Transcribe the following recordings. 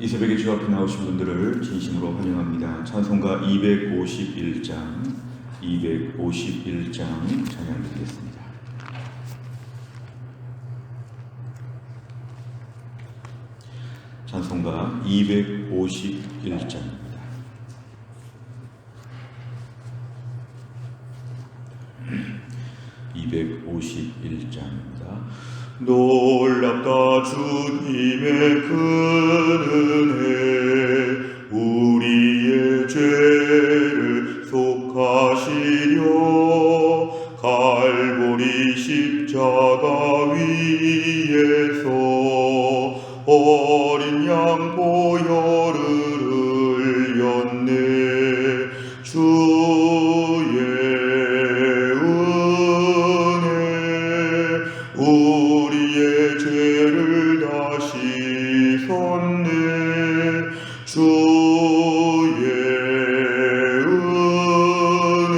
이 새벽에 주 앞에 나오신 분들을 진심으로 환영합니다. 찬송가 251장 찬양 드리겠습니다. 찬송가 251장입니다. 놀랍다 주님의 큰 은혜, 우리의 죄를 속하시려 갈보리 십자가 위에서 어린 양 보혈을 흘렸네. 주의 은혜 우리의 죄를 다 씻었네. 주의 은혜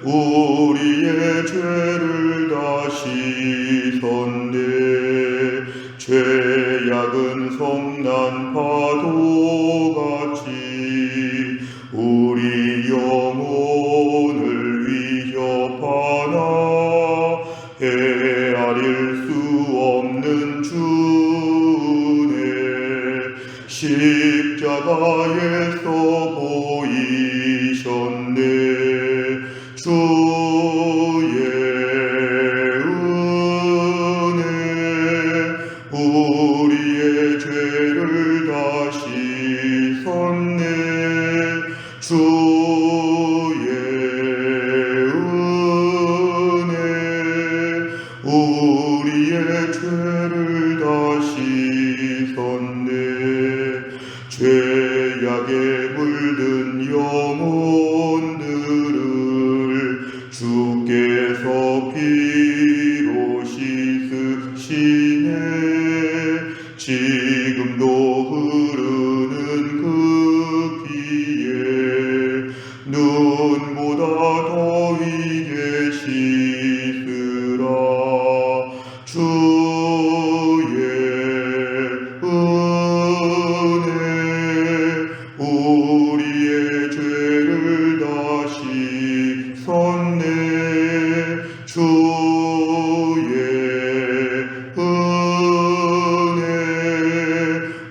우리의 죄를 다 씻었네. 죄악은 성난 파도같이 우리 영혼을 위협하나 헤아릴 수 없는 주네. 십자가에서 보이셨네. 주의 은혜 우리의 죄를 다 씻었네. 주의 은혜 우리의 죄를 다 씻었네. 죄악에 물든 영혼들을 주께서 피로 씻으시네. 지금도 흐르는 그 피에 눈보다 더위게 씻으라. 주의 은혜 우리의 죄를 다 씻었네. 주의 은혜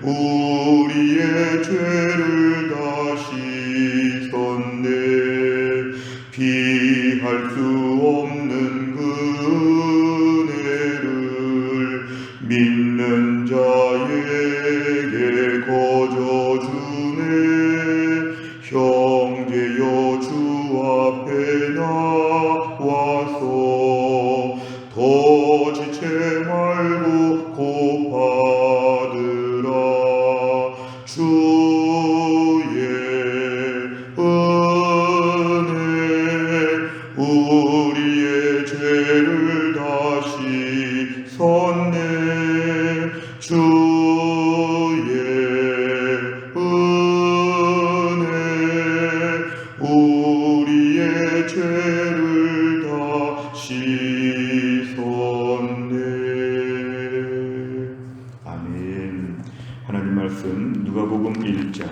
우리의 죄를 다 씻었네. 피할 수 없는 그 은혜를 믿는 자에게 거저주네. 형제여 주 앞에 나와서 더 지체 말고 고받으라. 주의 은혜 우리의 죄를 다 씻었네. 주의 은혜 우리의 죄를 다 씻었네. 아멘. 하나님 말씀 누가복음 1장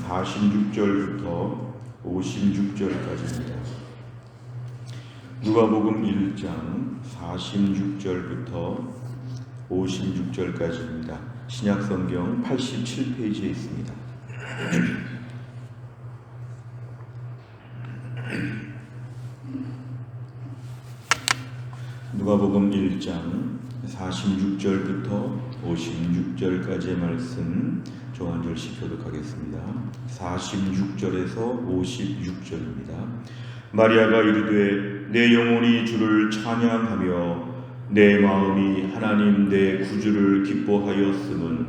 46절부터 56절까지입니다. 누가복음 1장 46절부터 56절까지입니다. 신약성경 87페이지에 있습니다. 누가복음 1장 46절부터 56절까지의 말씀 종 한 절씩 교독하겠습니다. 46절에서 56절입니다. 마리아가 이르되 내 영혼이 주를 찬양하며 내 마음이 하나님 내 구주를 기뻐하였음은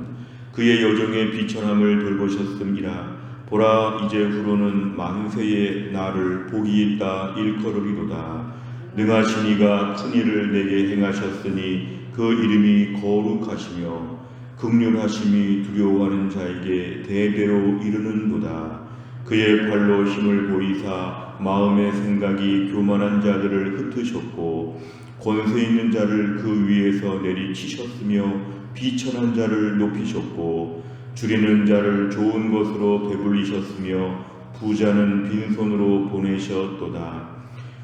그의 여정의 비천함을 돌보셨음이라. 보라 이제 후로는 만세에 나를 복이 있다 일컬으리로다. 능하신 이가 큰 일을 내게 행하셨으니 그 이름이 거룩하시며 긍휼하심이 두려워하는 자에게 대대로 이르는도다. 그의 발로 힘을 보이사 마음의 생각이 교만한 자들을 흩으셨고 권세 있는 자를 그 위에서 내리치셨으며 비천한 자를 높이셨고 줄이는 자를 좋은 것으로 배불리셨으며 부자는 빈손으로 보내셨도다.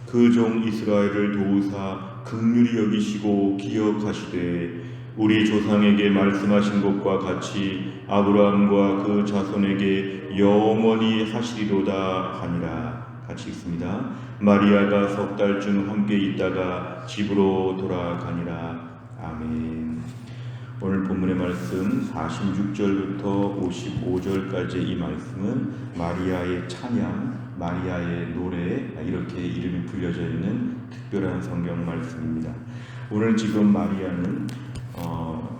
그 종 이스라엘을 도우사 긍휼히 여기시고 기억하시되 우리 조상에게 말씀하신 것과 같이 아브라함과 그 자손에게 영원히 하시리로다 하니라. 같이 읽습니다. 마리아가 석 달쯤 함께 있다가 집으로 돌아가니라. 아멘. 오늘 본문의 말씀 46절부터 55절까지 이 말씀은 마리아의 찬양, 마리아의 노래, 이렇게 이름이 불려져 있는 특별한 성경 말씀입니다. 오늘 지금 마리아는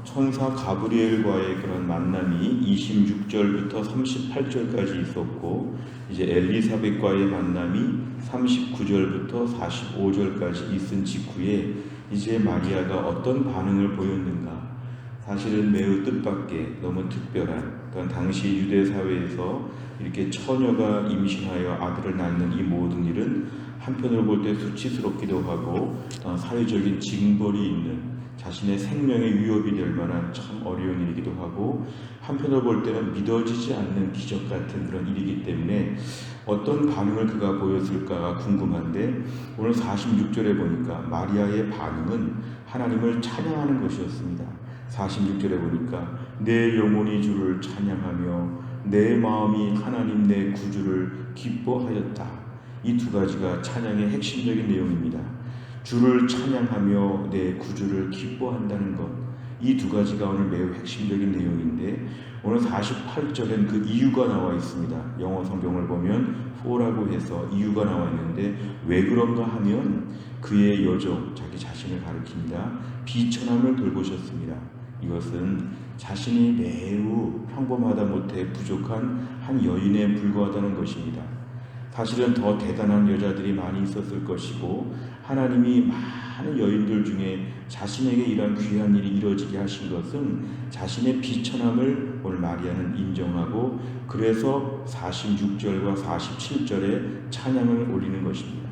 천사 가브리엘과의 그런 만남이 26절부터 38절까지 있었고, 이제 엘리사벳과의 만남이 39절부터 45절까지 있은 직후에 이제 마리아가 어떤 반응을 보였는가? 사실은 매우 뜻밖의 너무 특별한, 당시 유대 사회에서 이렇게 처녀가 임신하여 아들을 낳는 이 모든 일은 한편으로 볼 때 수치스럽기도 하고 사회적인 징벌이 있는, 자신의 생명에 위협이 될 만한 참 어려운 일이기도 하고, 한편으로 볼 때는 믿어지지 않는 기적 같은 그런 일이기 때문에 어떤 반응을 그가 보였을까 궁금한데, 오늘 46절에 보니까 마리아의 반응은 하나님을 찬양하는 것이었습니다. 46절에 보니까 내 영혼이 주를 찬양하며 내 마음이 하나님 내 구주를 기뻐하였다. 이 두 가지가 찬양의 핵심적인 내용입니다. 주를 찬양하며 내 구주를 기뻐한다는 것, 이 두 가지가 오늘 매우 핵심적인 내용인데, 오늘 48절엔 그 이유가 나와 있습니다. 영어 성경을 보면 for라고 해서 이유가 나와 있는데, 왜 그런가 하면 그의 여종, 자기 자신을 가리킵니다. 비천함을 돌보셨습니다. 이것은 자신이 매우 평범하다 못해 부족한 한 여인에 불과하다는 것입니다. 사실은 더 대단한 여자들이 많이 있었을 것이고, 하나님이 많은 여인들 중에 자신에게 이런 귀한 일이 이루어지게 하신 것은 자신의 비천함을 오늘 마리아는 인정하고, 그래서 46절과 47절에 찬양을 올리는 것입니다.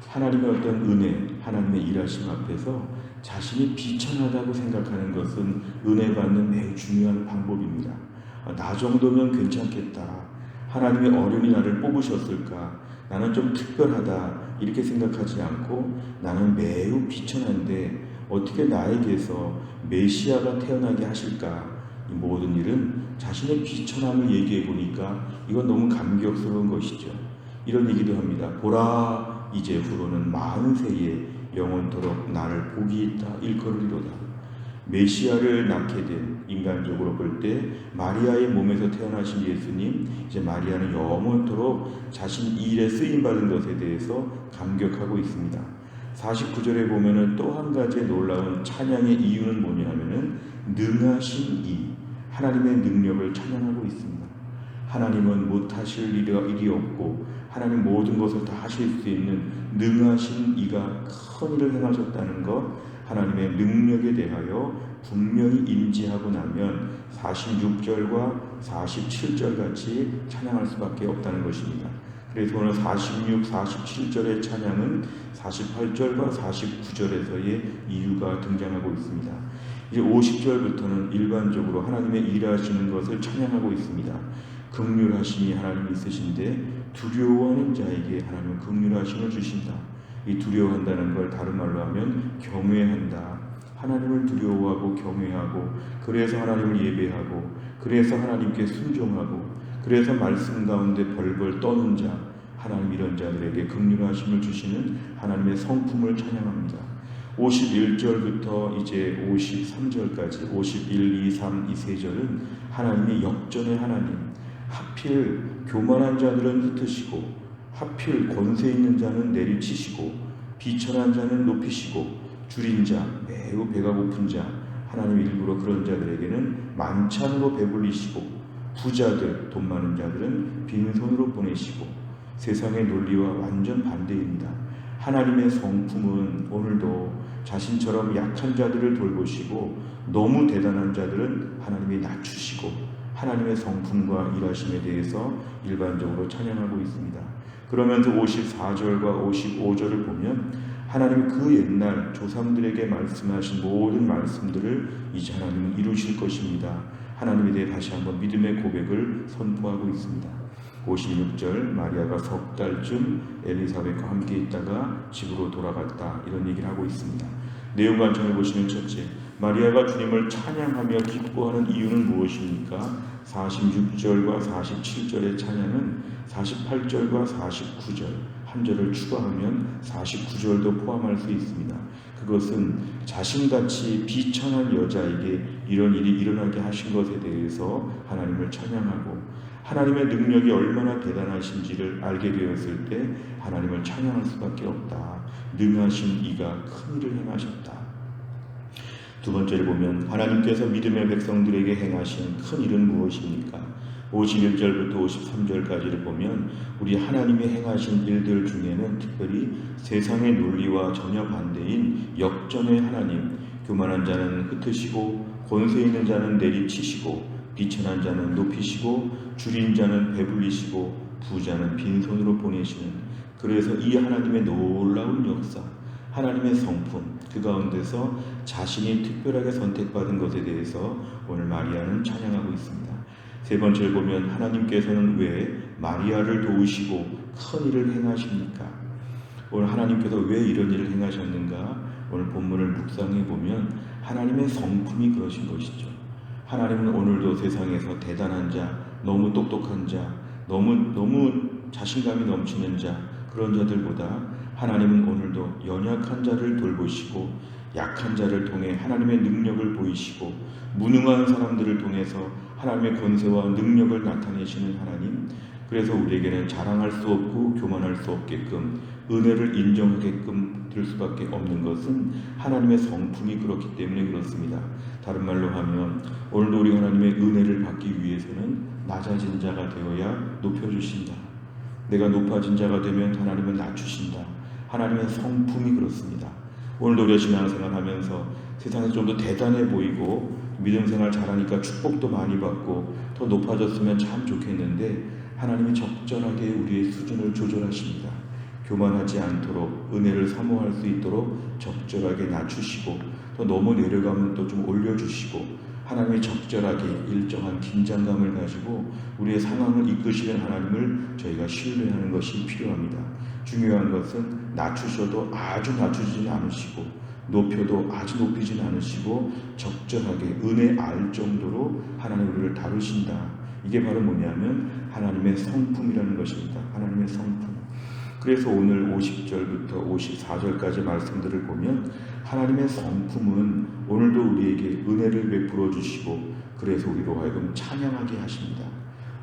하나님의 어떤 은혜, 하나님의 일하심 앞에서 자신이 비천하다고 생각하는 것은 은혜 받는 매우 중요한 방법입니다. 나 정도면 괜찮겠다. 하나님의 어련히 나를 뽑으셨을까? 나는 좀 특별하다. 이렇게 생각하지 않고, 나는 매우 비천한데 어떻게 나에게서 메시아가 태어나게 하실까? 이 모든 일은 자신의 비천함을 얘기해 보니까 이건 너무 감격스러운 것이죠. 이런 얘기도 합니다. 보라, 이제후로는 40세에 영원토록 나를 복이 있다 일컬으리로다. 메시아를 낳게 된, 인간적으로 볼 때 마리아의 몸에서 태어나신 예수님, 이제 마리아는 영원토록 자신 일에 쓰임받은 것에 대해서 감격하고 있습니다. 49절에 보면은 또 한 가지 놀라운 찬양의 이유는 뭐냐 하면은 능하신 이, 하나님의 능력을 찬양하고 있습니다. 하나님은 못하실 일이 없고 하나님 모든 것을 다 하실 수 있는 능하신 이가 큰 일을 행하셨다는 것, 하나님의 능력에 대하여 분명히 인지하고 나면 46절과 47절 같이 찬양할 수밖에 없다는 것입니다. 그래서 오늘 46, 47절의 찬양은 48절과 49절에서의 이유가 등장하고 있습니다. 이제 50절부터는 일반적으로 하나님의 일하시는 것을 찬양하고 있습니다. 긍휼하심이 하나님이 있으신데 두려워하는 자에게 하나님은 긍휼하심을 주신다. 이 두려워한다는 걸 다른 말로 하면 경외한다. 하나님을 두려워하고 경외하고, 그래서 하나님을 예배하고, 그래서 하나님께 순종하고, 그래서 말씀 가운데 벌벌 떠는 자, 하나님 이런 자들에게 긍휼하심을 주시는 하나님의 성품을 찬양합니다. 51절부터 이제 53절까지 51, 2, 3, 이 세 절은 하나님의 역전의 하나님, 하필 교만한 자들은 흩으시고, 하필 권세 있는 자는 내리치시고, 비천한 자는 높이시고, 줄인 자, 매우 배가 고픈 자, 하나님 일부러 그런 자들에게는 만찬으로 배불리시고, 부자들, 돈 많은 자들은 빈손으로 보내시고, 세상의 논리와 완전 반대입니다. 하나님의 성품은 오늘도 자신처럼 약한 자들을 돌보시고, 너무 대단한 자들은 하나님이 낮추시고, 하나님의 성품과 일하심에 대해서 일반적으로 찬양하고 있습니다. 그러면서 54절과 55절을 보면 하나님 그 옛날 조상들에게 말씀하신 모든 말씀들을 이제 하나님은 이루실 것입니다. 하나님에 대해 다시 한번 믿음의 고백을 선포하고 있습니다. 56절 마리아가 석 달쯤 엘리사벳과 함께 있다가 집으로 돌아갔다, 이런 얘기를 하고 있습니다. 내용 관점을 보시면 첫째, 마리아가 주님을 찬양하며 기뻐하는 이유는 무엇입니까? 46절과 47절의 찬양은 48절과 49절 한 절을 추가하면 49절도 포함할 수 있습니다. 그것은 자신같이 비천한 여자에게 이런 일이 일어나게 하신 것에 대해서 하나님을 찬양하고, 하나님의 능력이 얼마나 대단하신지를 알게 되었을 때 하나님을 찬양할 수밖에 없다. 능하신 이가 큰 일을 행하셨다. 두 번째를 보면 하나님께서 믿음의 백성들에게 행하신 큰 일은 무엇입니까? 51절부터 53절까지를 보면 우리 하나님이 행하신 일들 중에는 특별히 세상의 논리와 전혀 반대인 역전의 하나님, 교만한 자는 흩으시고 권세 있는 자는 내리치시고 비천한 자는 높이시고 줄인 자는 배불리시고 부자는 빈손으로 보내시는, 그래서 이 하나님의 놀라운 역사, 하나님의 성품, 그 가운데서 자신이 특별하게 선택받은 것에 대해서 오늘 마리아는 찬양하고 있습니다. 세 번째를 보면 하나님께서는 왜 마리아를 도우시고 큰 일을 행하십니까? 오늘 하나님께서 왜 이런 일을 행하셨는가? 오늘 본문을 묵상해 보면 하나님의 성품이 그러신 것이죠. 하나님은 오늘도 세상에서 대단한 자, 너무 똑똑한 자, 너무 자신감이 넘치는 자, 그런 자들보다 하나님은 오늘도 연약한 자를 돌보시고 약한 자를 통해 하나님의 능력을 보이시고 무능한 사람들을 통해서 하나님의 권세와 능력을 나타내시는 하나님, 그래서 우리에게는 자랑할 수 없고 교만할 수 없게끔 은혜를 인정하게끔 될 수밖에 없는 것은 하나님의 성품이 그렇기 때문에 그렇습니다. 다른 말로 하면 오늘도 우리 하나님의 은혜를 받기 위해서는 낮아진 자가 되어야 높여주신다. 내가 높아진 자가 되면 하나님은 낮추신다. 하나님의 성품이 그렇습니다. 오늘도 우리가 신앙생활 하면서 세상에서 좀 더 대단해 보이고 믿음 생활 잘하니까 축복도 많이 받고 더 높아졌으면 참 좋겠는데 하나님이 적절하게 우리의 수준을 조절하십니다. 교만하지 않도록 은혜를 사모할 수 있도록 적절하게 낮추시고 또 너무 내려가면 또 좀 올려주시고 하나님이 적절하게 일정한 긴장감을 가지고 우리의 상황을 이끄시는 하나님을 저희가 신뢰하는 것이 필요합니다. 중요한 것은 낮추셔도 아주 낮추지는 않으시고 높여도 아주 높이진 않으시고 적절하게 은혜 알 정도로 하나님 우리를 다루신다. 이게 바로 뭐냐면 하나님의 성품이라는 것입니다. 하나님의 성품. 그래서 오늘 50절부터 54절까지 말씀들을 보면 하나님의 성품은 오늘도 우리에게 은혜를 베풀어 주시고 그래서 우리로 하여금 찬양하게 하십니다.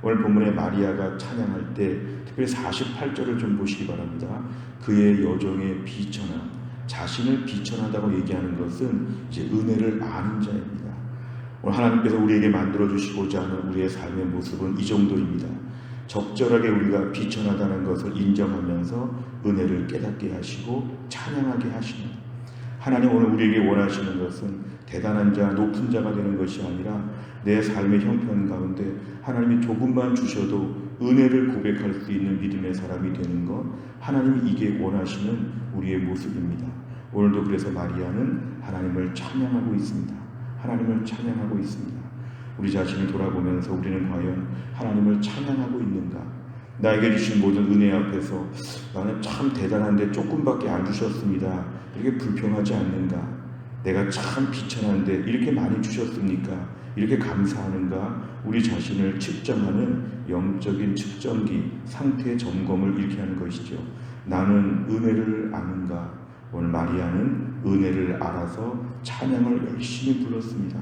오늘 본문에 마리아가 찬양할 때 특별히 48절을 좀 보시기 바랍니다. 그의 여정의 비천함, 자신을 비천하다고 얘기하는 것은 이제 은혜를 아는 자입니다. 오늘 하나님께서 우리에게 만들어주시고자 하는 우리의 삶의 모습은 이 정도입니다. 적절하게 우리가 비천하다는 것을 인정하면서 은혜를 깨닫게 하시고 찬양하게 하시는, 하나님 오늘 우리에게 원하시는 것은 대단한 자, 높은 자가 되는 것이 아니라 내 삶의 형편 가운데 하나님이 조금만 주셔도 은혜를 고백할 수 있는 믿음의 사람이 되는 것, 하나님이 이게 원하시는 우리의 모습입니다. 오늘도 그래서 마리아는 하나님을 찬양하고 있습니다. 하나님을 찬양하고 있습니다. 우리 자신을 돌아보면서 우리는 과연 하나님을 찬양하고 있는가? 나에게 주신 모든 은혜 앞에서 나는 참 대단한데 조금밖에 안 주셨습니다. 이렇게 불평하지 않는가? 내가 참 비천한데 이렇게 많이 주셨습니까? 이렇게 감사하는가? 우리 자신을 측정하는 영적인 측정기, 상태 점검을 이렇게 하는 것이죠. 나는 은혜를 아는가? 오늘 마리아는 은혜를 알아서 찬양을 열심히 불렀습니다.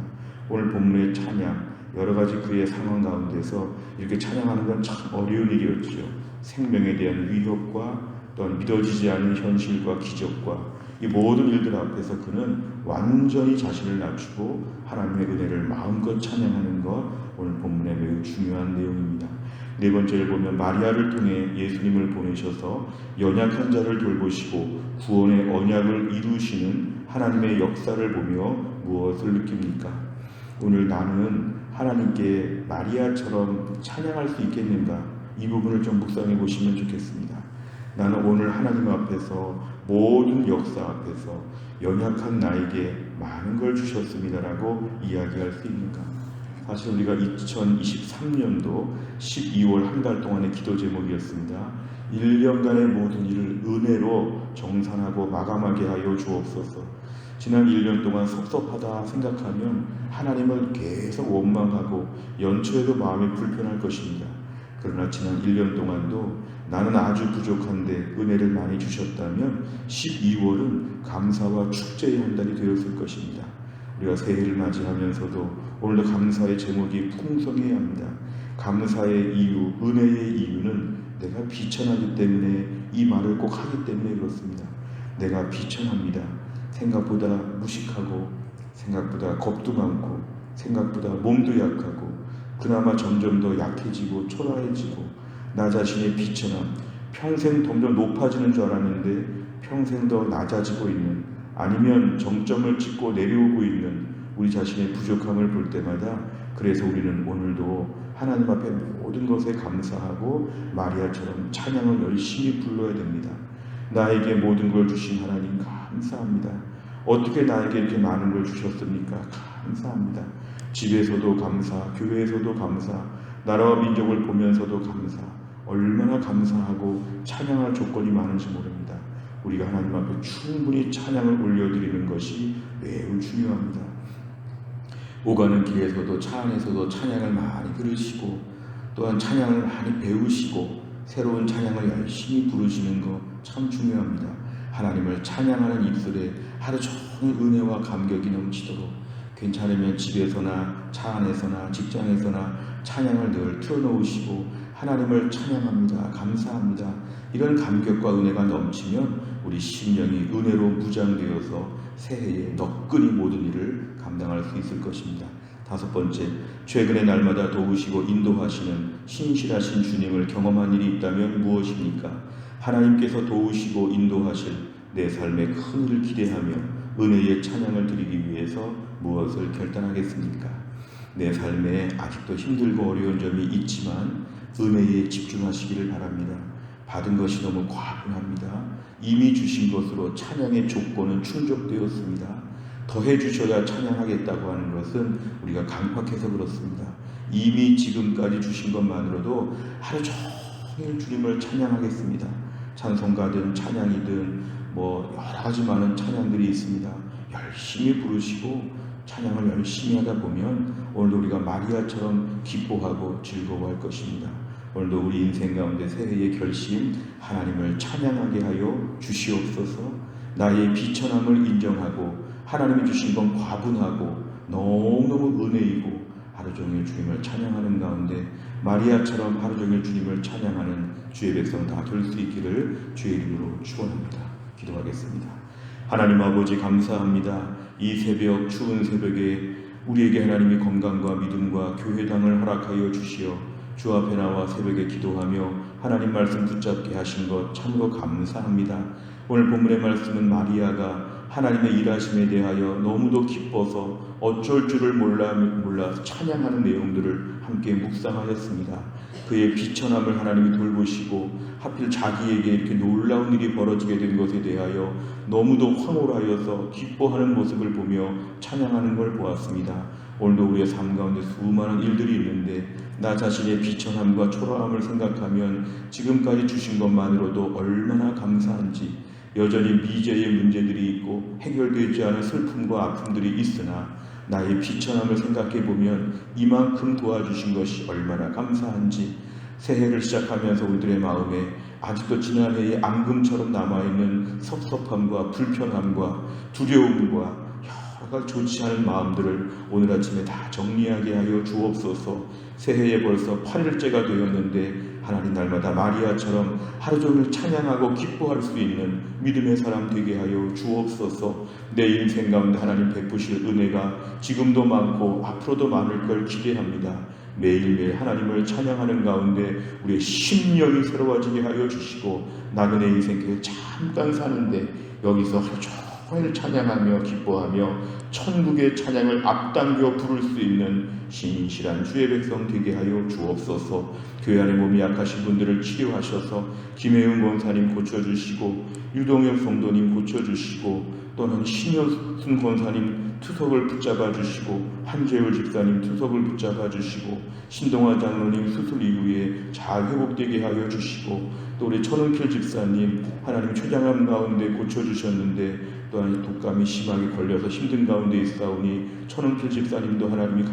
오늘 본문의 찬양, 여러 가지 그의 상황 가운데서 이렇게 찬양하는 건 참 어려운 일이었죠. 생명에 대한 위협과 또한 믿어지지 않는 현실과 기적과 이 모든 일들 앞에서 그는 완전히 자신을 낮추고 하나님의 은혜를 마음껏 찬양하는 것, 오늘 본문에 매우 중요한 내용입니다. 네 번째를 보면 마리아를 통해 예수님을 보내셔서 연약한 자를 돌보시고 구원의 언약을 이루시는 하나님의 역사를 보며 무엇을 느낍니까? 오늘 나는 하나님께 마리아처럼 찬양할 수 있겠는가? 이 부분을 좀 묵상해 보시면 좋겠습니다. 나는 오늘 하나님 앞에서 모든 역사 앞에서 연약한 나에게 많은 걸 주셨습니다라고 이야기할 수 있는가? 사실 우리가 2023년도 12월 한 달 동안의 기도 제목이었습니다. 1년간의 모든 일을 은혜로 정산하고 마감하게 하여 주옵소서. 지난 1년 동안 섭섭하다 생각하면 하나님을 계속 원망하고 연초에도 마음이 불편할 것입니다. 그러나 지난 1년 동안도 나는 아주 부족한데 은혜를 많이 주셨다면 12월은 감사와 축제의 한 달이 되었을 것입니다. 우리가 새해를 맞이하면서도 오늘도 감사의 제목이 풍성해야 합니다. 감사의 이유, 은혜의 이유는 내가 비천하기 때문에, 이 말을 꼭 하기 때문에 그렇습니다. 내가 비천합니다. 생각보다 무식하고, 생각보다 겁도 많고, 생각보다 몸도 약하고, 그나마 점점 더 약해지고 초라해지고, 나 자신의 비천함, 평생 점점 높아지는 줄 알았는데 평생 더 낮아지고 있는, 아니면 정점을 찍고 내려오고 있는 우리 자신의 부족함을 볼 때마다, 그래서 우리는 오늘도 하나님 앞에 모든 것에 감사하고 마리아처럼 찬양을 열심히 불러야 됩니다. 나에게 모든 걸 주신 하나님 감사합니다. 어떻게 나에게 이렇게 많은 걸 주셨습니까? 감사합니다. 집에서도 감사, 교회에서도 감사, 나라와 민족을 보면서도 감사. 얼마나 감사하고 찬양할 조건이 많은지 모릅니다. 우리가 하나님 앞에 충분히 찬양을 올려드리는 것이 매우 중요합니다. 오가는 길에서도 차 안에서도 찬양을 많이 들으시고, 또한 찬양을 많이 배우시고 새로운 찬양을 열심히 부르시는 거 참 중요합니다. 하나님을 찬양하는 입술에 하루 종일 은혜와 감격이 넘치도록, 괜찮으면 집에서나 차 안에서나 직장에서나 찬양을 늘 틀어놓으시고 하나님을 찬양합니다. 감사합니다. 이런 감격과 은혜가 넘치면 우리 심령이 은혜로 무장되어서 새해에 너끈히 모든 일을 감당할 수 있을 것입니다. 5번째, 최근에 날마다 도우시고 인도하시는 신실하신 주님을 경험한 일이 있다면 무엇입니까? 하나님께서 도우시고 인도하실 내 삶의 큰 일을 기대하며 은혜의 찬양을 드리기 위해서 무엇을 결단하겠습니까? 내 삶에 아직도 힘들고 어려운 점이 있지만 은혜에 집중하시기를 바랍니다. 받은 것이 너무 과분합니다. 이미 주신 것으로 찬양의 조건은 충족되었습니다. 더해 주셔야 찬양하겠다고 하는 것은 우리가 강팍해서 그렇습니다. 이미 지금까지 주신 것만으로도 하루 종일 주님을 찬양하겠습니다. 찬송가든 찬양이든 여러 가지 많은 찬양들이 있습니다. 열심히 부르시고 찬양을 열심히 하다 보면 오늘도 우리가 마리아처럼 기뻐하고 즐거워할 것입니다. 오늘도 우리 인생 가운데 새해의 결심, 하나님을 찬양하게 하여 주시옵소서. 나의 비천함을 인정하고 하나님이 주신 건 과분하고 너무너무 은혜이고 하루 종일 주님을 찬양하는 가운데 마리아처럼 하루 종일 주님을 찬양하는 주의 백성 다 될 수 있기를 주의 이름으로 축원합니다. 기도하겠습니다. 하나님 아버지 감사합니다. 이 새벽, 추운 새벽에 우리에게 하나님이 건강과 믿음과 교회당을 허락하여 주시어 주 앞에 나와 새벽에 기도하며 하나님 말씀 붙잡게 하신 것 참으로 감사합니다. 오늘 본문의 말씀은 마리아가 하나님의 일하심에 대하여 너무도 기뻐서 어쩔 줄을 몰라 찬양하는 내용들을 함께 묵상하였습니다. 그의 비천함을 하나님이 돌보시고 하필 자기에게 이렇게 놀라운 일이 벌어지게 된 것에 대하여 너무도 황홀하여서 기뻐하는 모습을 보며 찬양하는 걸 보았습니다. 오늘도 우리의 삶 가운데 수많은 일들이 있는데 나 자신의 비천함과 초라함을 생각하면 지금까지 주신 것만으로도 얼마나 감사한지, 여전히 미제의 문제들이 있고 해결되지 않은 슬픔과 아픔들이 있으나 나의 비천함을 생각해보면 이만큼 도와주신 것이 얼마나 감사한지, 새해를 시작하면서 우리들의 마음에 아직도 지난해의 앙금처럼 남아있는 섭섭함과 불편함과 두려움과 여러 가지 좋지 않은 마음들을 오늘 아침에 다 정리하게 하여 주옵소서. 새해에 벌써 8일째가 되었는데 하나님 날마다 마리아처럼 하루 종일 찬양하고 기뻐할 수 있는 믿음의 사람 되게 하여 주옵소서. 내 인생 가운데 하나님 베푸실 은혜가 지금도 많고 앞으로도 많을 걸 기대합니다. 매일매일 하나님을 찬양하는 가운데 우리의 심령이 새로워지게 하여 주시고, 나그네 인생 잠깐 사는데 여기서 하루 종일 찬양하며 기뻐하며 천국의 찬양을 앞당겨 부를 수 있는 신실한 주의 백성 되게 하여 주옵소서. 교회 안에 몸이 약하신 분들을 치료하셔서 김혜은 권사님 고쳐주시고 유동혁 성도님 고쳐주시고 또는 신여순 권사님 투석을 붙잡아 주시고 한재율 집사님 투석을 붙잡아 주시고 신동아 장로님 수술 이후에 잘 회복되게 하여 주시고 또 우리 천은필 집사님 하나님 초장암 가운데 고쳐주셨는데 또한 독감이 심하게 걸려서 힘든 가운데 있사오니 천은필 집사님도 하나님이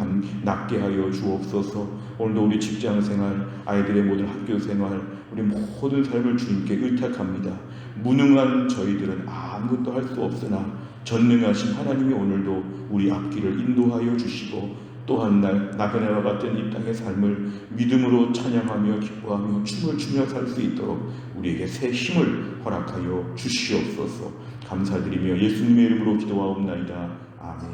낫게 하여 주옵소서. 오늘도 우리 직장생활, 아이들의 모든 학교생활, 우리 모든 삶을 주님께 의탁합니다. 무능한 저희들은 아무것도 할 수 없으나 전능하신 하나님이 오늘도 우리 앞길을 인도하여 주시고 또한 날 나그네와 같은 이 땅의 삶을 믿음으로 찬양하며 기뻐하며 춤을 추며 살 수 있도록 우리에게 새 힘을 허락하여 주시옵소서. 감사드리며 예수님의 이름으로 기도하옵나이다. 아멘.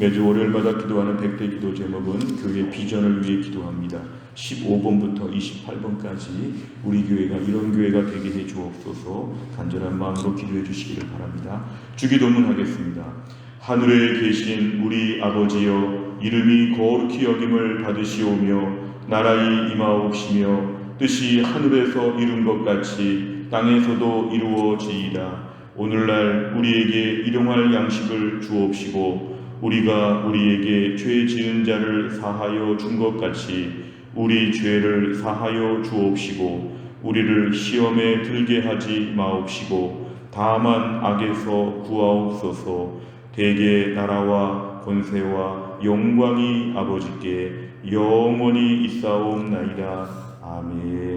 매주 월요일마다 기도하는 100대 기도 제목은 교회 비전을 위해 기도합니다. 15번부터 28번까지 우리 교회가 이런 교회가 되게 해 주옵소서. 간절한 마음으로 기도해 주시기를 바랍니다. 주기도문 하겠습니다. 하늘에 계신 우리 아버지여, 이름이 거룩히 여김을 받으시오며 나라의 임하옵시며 뜻이 하늘에서 이룬 것 같이 땅에서도 이루어지이다. 오늘날 우리에게 일용할 양식을 주옵시고 우리가 우리에게 죄 지은 자를 사하여 준 것 같이 우리 죄를 사하여 주옵시고 우리를 시험에 들게 하지 마옵시고 다만 악에서 구하옵소서. 대개 나라와 권세와 영광이 아버지께 영원히 있사옵나이다. 아멘.